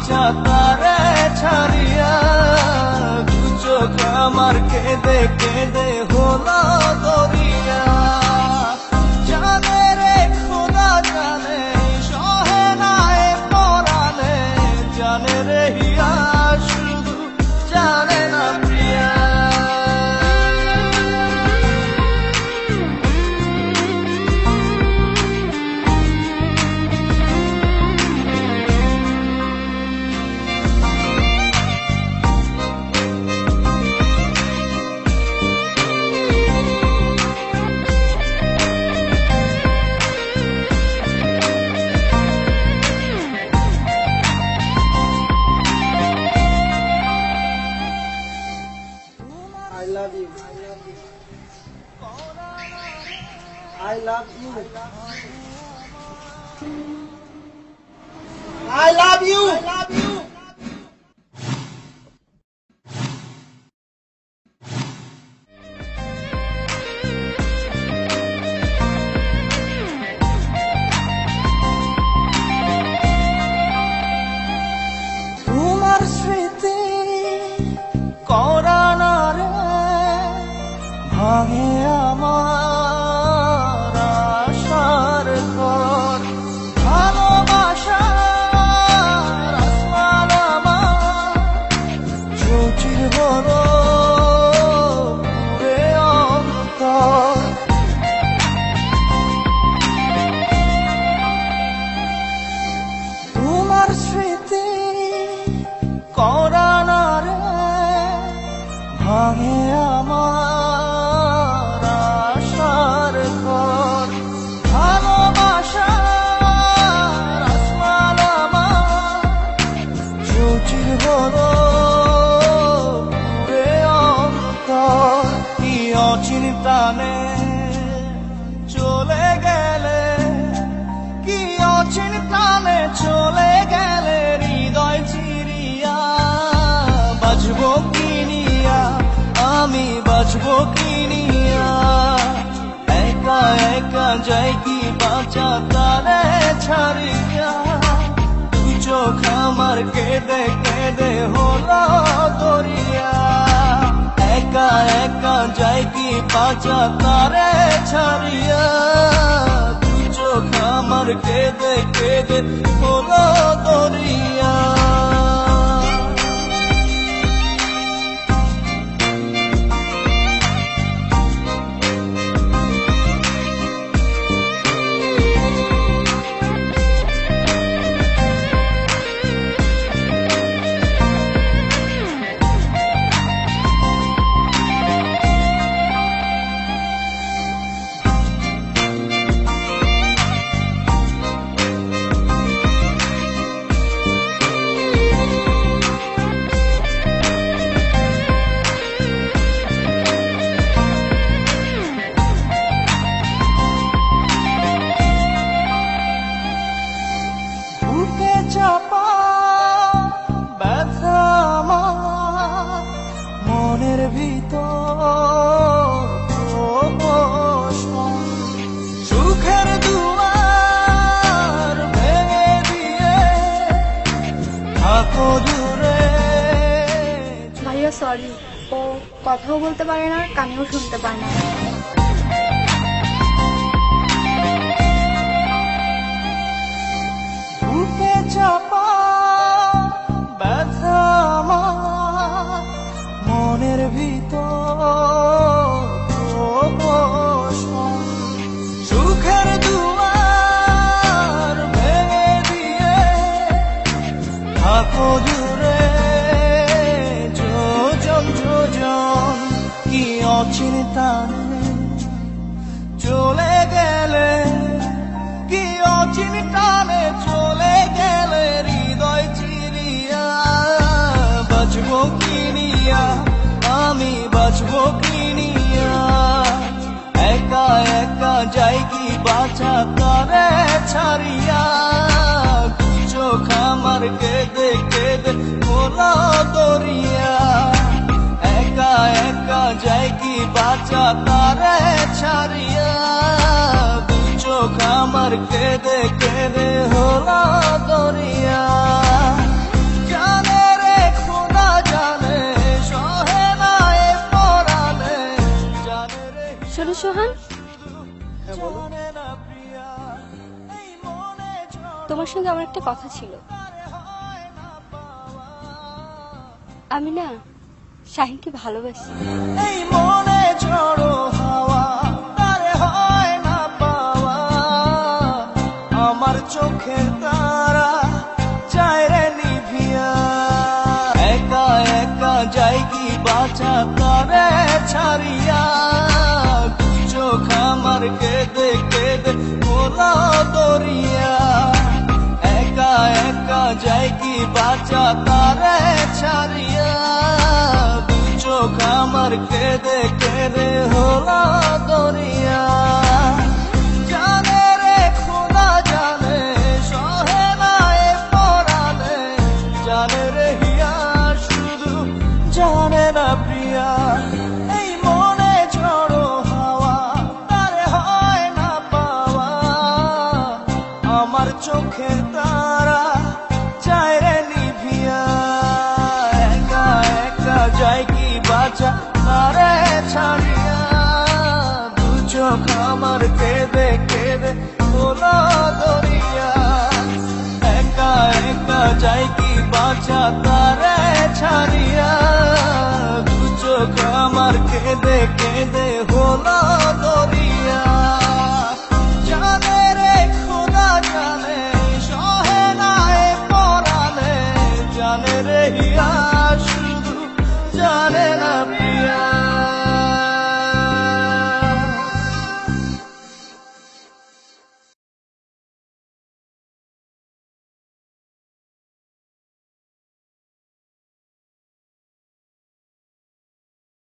বাঁচা তারে ছাড়িয়া, দু চোখ আমার কেঁদে কেঁদে হলো দরিয়া। জানে রে খোদা জানে, সহে না এ পরাণে, জানে রে হিয়া শুধু জানে না প্রিয়া। I love you. I love you. I love you. I love you. তোমার স্মৃতি করা ভাঙে আমার আশার ঘর, ভালোবাসার আসমান আমার চৌচির হলো পুরে অন্তর। তোমার স্মৃতি করা না রে ভাঙে আমার আশার ঘর, ভালোবাসার আসমান আমার চৌচির হলো পুরে অন্তর। কি অচিন্তানে চলে গেলে, কি অচিন্তানে চলে গেলে হৃদয় চিরিয়া। বাঁচবো কি নিয়া, আমি বাঁচবো কি নিয়া, একা একা যাই কি বাঁচা তারে ছাড়িয়া। দু চোখ আমার কেঁদে কেঁদে হলো দরিয়া, একা একা যাই কি বাঁচা তারে ছাড়িয়া। দু চোখ আমার কেঁদে কেঁদে হলো দরিয়া। চাপা ব্যথা আমার মনের ভিতর, সুখের দুয়ার ভেঙে দিয়ে থাকো দূরে। ভাইয়া সরি, ও কথাও বলতে পারে না, কানেও শুনতে পায় না। বুকে চাপা ব্যথা আমার মনের ভিতর, সুখের দুয়ার ভেঙে দিয়ে থাকো দূরে। যোজন যোজন কি অচিন্তানে চলে গেলে, কি অচিন্তানে চলে গেলে হৃদয় চিরিয়া। বাঁচবো কি নিয়া, আমি বাঁচবো কি নিয়া, একা একা যাই কি বাঁচা তারে ছাড়িয়া। দু চোখ আমার কেঁদে কেঁদে হলো দরিয়া, একা একা যাই কি বাঁচা তারে ছাড়িয়া। দু চোখ আমার কেঁদে কেঁদে হলো দরিয়া। শোনো সোহান, হ্যাঁ বলো। তোমার সঙ্গে আমার একটা কথা ছিল। আমি না শাহিনকে ভালোবাসি। এই মনে ঝড়ো হাওয়া তারে হয় না পাওয়া, আমার চোখের তারা চায় রে নিভিয়া, একা একা যাই কি বাঁচা তারে ছাড়িয়া, চোখ আমার কেঁদে কেঁদে মোলা দরিয়া, একা একা যাই কি বাঁচা তারে ছাড়িয়া, চোখ আমার কেঁদে কেঁদে হলা দরিয়া, জানে রে খোদা জানে সহে না এ পরাণে, জানে রে হিয়া শুধু জানে না প্রিয়া, এই মনে ঝড়ো হাওয়া তারে হয় না পাওয়া, আমার চোখের তারা চায় রে নিভিয়া, একা একা যাই কি বাঁচা তারে ছাড়িয়া, দু চোখ আমার কেঁদে কেঁদে হলো দরিয়া, একা একা যাই কি বাঁচা তারে ছাড়িয়া, দু চোখ আমার কেঁদে কেঁদে হলো দরিয়া, জানে রে খোদা জানে সহে না এ পরাণে, জানে রে হিয়া শুধু জানে